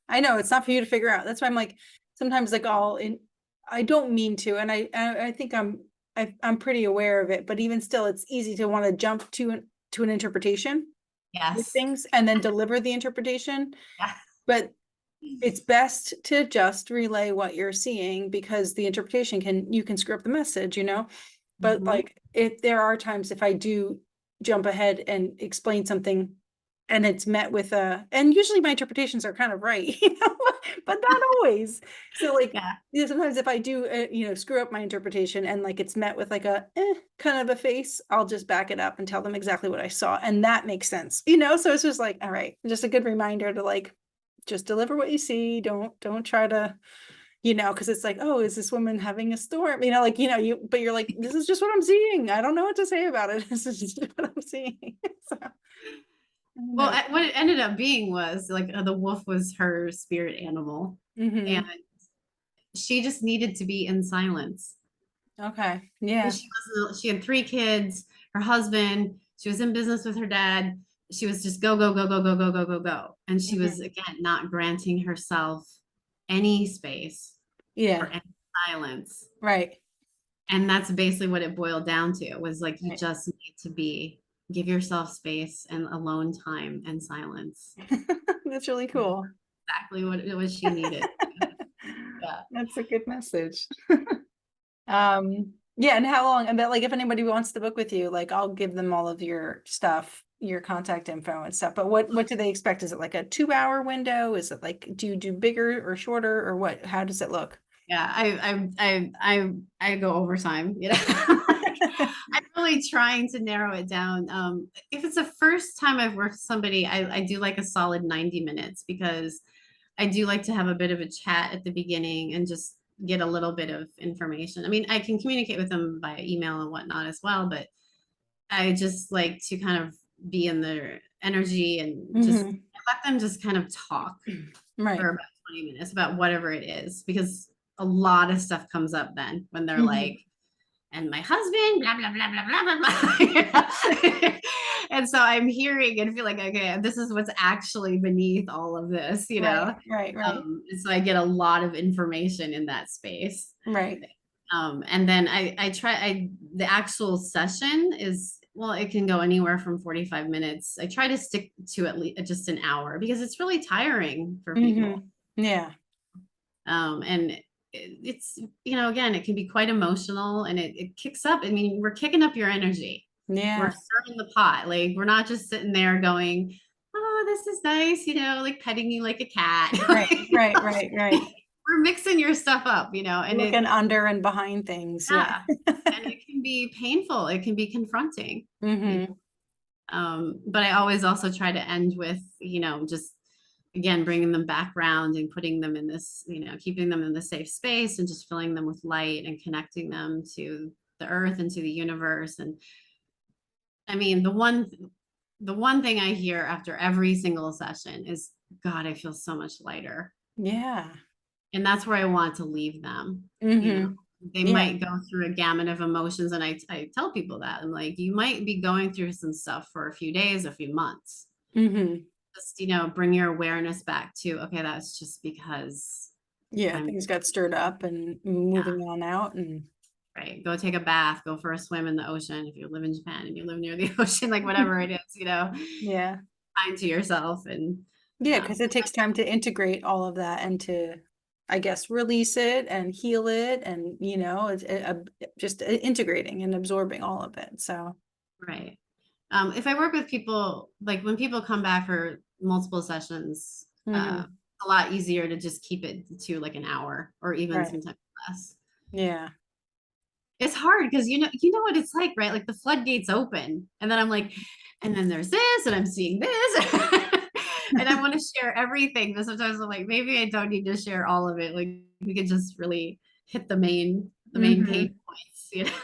I know it's not for you to figure out. That's why I'm like, sometimes like I don't mean to, and I think I'm pretty aware of it, but even still, it's easy to want to jump to an interpretation with Yes. things and then deliver the interpretation. Yeah. But it's best to just relay what you're seeing, because the interpretation you can screw up the message, you know? But Mhm. like, if there are times if I do jump ahead and explain something and it's met with and usually my interpretations are kind of right, you know, but not always. So like, Yeah. sometimes if I do, screw up my interpretation and like it's met with like kind of a face, I'll just back it up and tell them exactly what I saw. And that makes sense, you know? So it's just like, all right, just a good reminder to like, just deliver what you see. Don't try to, because it's like, oh, is this woman having a storm? Like, but you're like, this is just what I'm seeing. I don't know what to say about it. This is just what I'm seeing. So, I don't Well, know. what it ended up being was like the wolf was her spirit animal, and Mm-hmm. she just needed to be in silence. Okay. And Yeah. she had 3 kids, her husband, she was in business with her dad. She was just go, go, go, go, go, go, go, go, go. And she was Hmm. again not granting herself any space Yeah. for any silence. Right. And that's basically what it boiled down to. It was like you Right. just need to give yourself space and alone time and silence. That's really cool. Exactly what it was she needed. Yeah. That's a good message. Yeah, and how long, and that like if anybody wants to book with you, like I'll give them all of your stuff, your contact info and stuff. But what do they expect? Is it like a 2 hour window? Is it like, do you do bigger or shorter, or what? How does it look? Yeah, I go overtime, you know. I'm really trying to narrow it down. If it's the first time I've worked with somebody, I do like a solid 90 minutes because I do like to have a bit of a chat at the beginning and just get a little bit of information. I mean, I can communicate with them via email and whatnot as well, but I just like to kind of be in their energy and just Hmm. let them just kind of talk Right. for about 20 minutes about whatever it is, because a lot of stuff comes up then when they're Hmm. like, and my husband, blah, blah, blah, blah, blah, blah, blah. And so I'm hearing and feel like, okay, this is what's actually beneath all of this, you Right. know? Right. Right. And so I get a lot of information in that space. Right. And then the actual session is, well, it can go anywhere from 45 minutes. I try to stick to at least just an hour because it's really tiring for Hmm. people. Yeah. And it's, again, it can be quite emotional and it kicks up. I mean, we're kicking up your energy. We're Yeah. stirring the pot. Like, we're not just sitting there going, oh, this is nice, like petting you like a cat. Right. Right. Right. Right. We're mixing your stuff up, and Looking under and behind things. Yeah. yeah, and it can be painful. It can be confronting, Hmm. But I always also try to end with, just again, bringing them back around and putting them in this, keeping them in the safe space and just filling them with light and connecting them to the earth and to the universe. And I mean, the one thing I hear after every single session is, God, I feel so much lighter. Yeah. And that's where I want to leave them. Hmm. They Yeah. might go through a gamut of emotions. And I tell people that I'm like, you might be going through some stuff for a few days, a few months. Hmm. Just, bring your awareness back to, okay, that's just because Yeah. I'm Things got stirred up and moving on out, and right. Go take a bath, go for a swim in the ocean. If you live in Japan and you live near the ocean, like whatever it is, yeah. kind to yourself. And Yeah, because it takes time to integrate all of that and to, I guess, release it and heal it, and just integrating and absorbing all of it. So, right. If I work with people, like when people come back for multiple sessions, mhm, a lot easier to just keep it to like an hour or even right. sometimes less. Yeah. It's hard because you know what it's like, right? Like the floodgates open, and then I'm like, and then there's this, and I'm seeing this, and I want to share everything. But sometimes I'm like, maybe I don't need to share all of it. Like we could just really hit the main pain Hmm. points.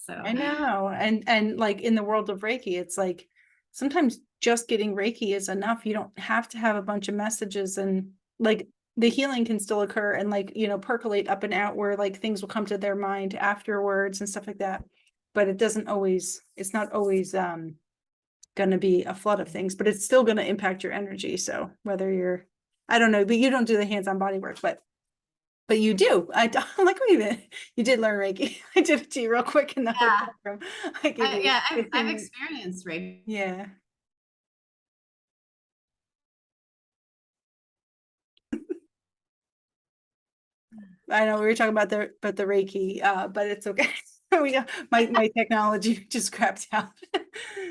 So I know. And like in the world of Reiki, it's like sometimes just getting Reiki is enough. You don't have to have a bunch of messages, and like the healing can still occur and like, percolate up and out where like things will come to their mind afterwards and stuff like that. But it's not always going to be a flood of things, but it's still going to impact your energy. So whether I don't know, but you don't do the hands-on body work, but But you do. I'm like, wait a minute, you did learn Reiki. I did it to you real quick in the Yeah. hotel room. I gave you Yeah, I've 15 minutes. experienced rape. Yeah. I know we were talking about the Reiki, but it's okay. We my technology just crapped out.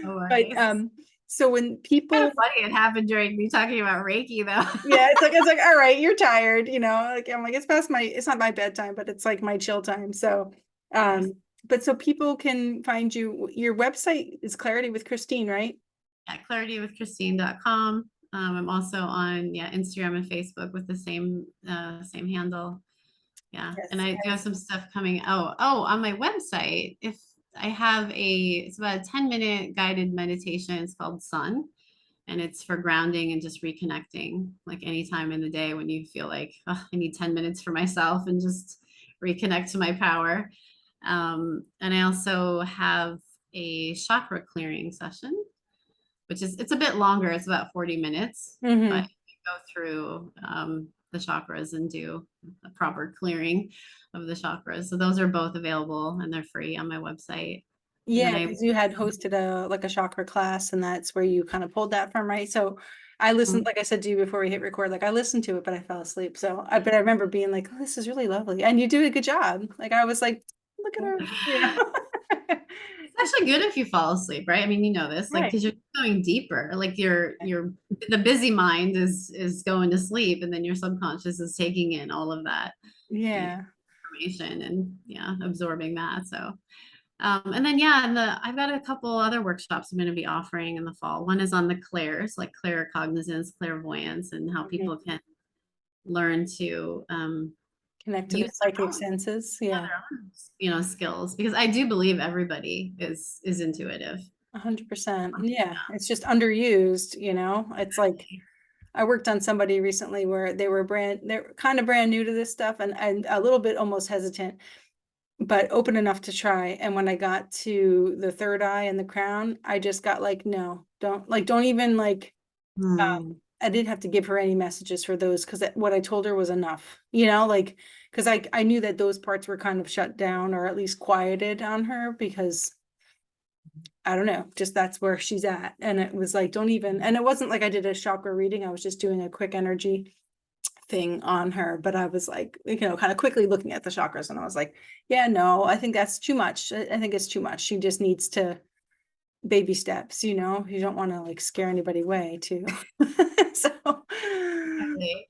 No But worries. so when Kind of people, funny it happened during me talking about Reiki though. yeah, it's like, all right, you're tired, you know, like I'm like, it's not my bedtime, but it's like my chill time. So Nice. but so people can find you, your website is Clarity with Christine, right? Yeah, claritywithchristine.com. I'm also on Instagram and Facebook with the same handle. Yeah. And Yes. I do have some stuff coming. Oh, on my website, if I have it's about a 10-minute guided meditation. It's called Sun. And it's for grounding and just reconnecting, like anytime in the day when you feel like, oh, I need 10 minutes for myself and just reconnect to my power. And I also have a chakra clearing session, which it's a bit longer. It's about 40 minutes, but Hmm. you go through the chakras and do a proper clearing of the chakras. So those are both available and they're free on my website. And then Yeah, I, because you had hosted a chakra class and that's where you kind of pulled that from, right? So I listened, like I said to you before we hit record, like I listened to it, but I fell asleep. So but I remember being like, oh, this is really lovely. And you do a good job. Like I was like, look at her, you know. it's actually good if you fall asleep, right? I mean, you know this, like, Right. because you're going deeper. Like the busy mind is going to sleep, and then your subconscious is taking in all of that, you know, Yeah. information and absorbing that. So, and then I've got a couple other workshops I'm going to be offering in the fall. One is on the clairs, like claircognizance, clairvoyance, and how Mhm. people can learn to Connect to the use their psychic own senses. Yeah. skills, because I do believe everybody is intuitive. 100%. Yeah. It's just underused, you know. It's like I worked on somebody recently where they're kind of brand new to this stuff and a little bit almost hesitant, but open enough to try. And when I got to the third eye and the crown, I just got like, no, don't even like, Hmm. I didn't have to give her any messages for those because what I told her was enough, you know, like, because I knew that those parts were kind of shut down or at least quieted on her because I don't know, just that's where she's at. And it was like, don't even, and it wasn't like I did a chakra reading. I was just doing a quick energy thing on her, but I was like, you know, kind of quickly looking at the chakras and I was like, yeah, no, I think that's too much. I think it's too much. She just needs to baby steps, you know, you don't want to like scare anybody away too. So, Exactly.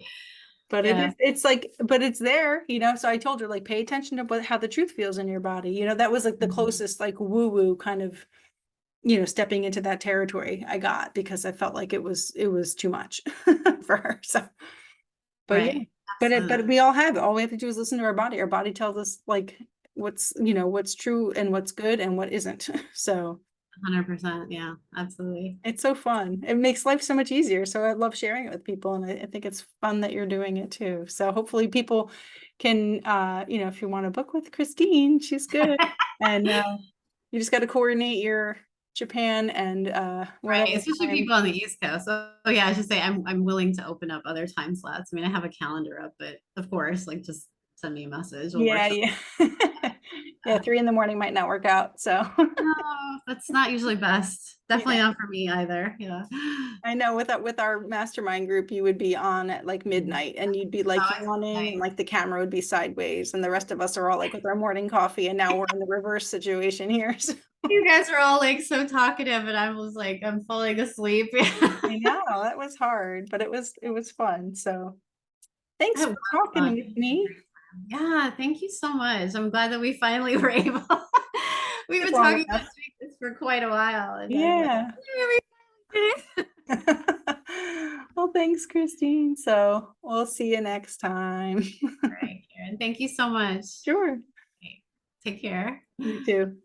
but Yeah. it's like, but it's there, you know, so I told her like, pay attention to how the truth feels in your body. You know, that was like the closest like woo woo kind of, you know, stepping into that territory I got because I felt like it was too much for her. So, but yeah, Right. but Absolutely. we all have it. All we have to do is listen to our body. Our body tells us like what's, you know, what's true and what's good and what isn't. So 100%. Yeah, absolutely. it's so fun. It makes life so much easier. So I love sharing it with people and I think it's fun that you're doing it too. So hopefully people can you know, if you want to book with Christine, she's good. And you just got to coordinate your Japan and Right. whatever Especially time. people on the East Coast. So yeah, I should say I'm willing to open up other time slots. I mean, I have a calendar up, but of course, like just send me a message. We'll work Yeah, something. yeah. Yeah, 3 in the morning might not work out. So No, that's not usually best. Definitely yeah. not for me either. Yeah. I know with our mastermind group, you would be on at like midnight and you'd be like Always yawning and night. like the camera would be sideways and the rest of us are all like with our morning coffee and now we're in the reverse situation here. So You guys are all like so talkative, and I was like, I'm falling asleep. I know that was hard, but it was fun. So thanks It for was talking fun. with me. Yeah, thank you so much. I'm glad that we finally were able. We've Took been long talking about enough. doing this for quite a while, and I'm like, Yeah. "Yeah, we finally did it." Well, thanks, Christine. So we'll see you next time. All right, Karen, thank you so much. Sure. Okay, take care. You too.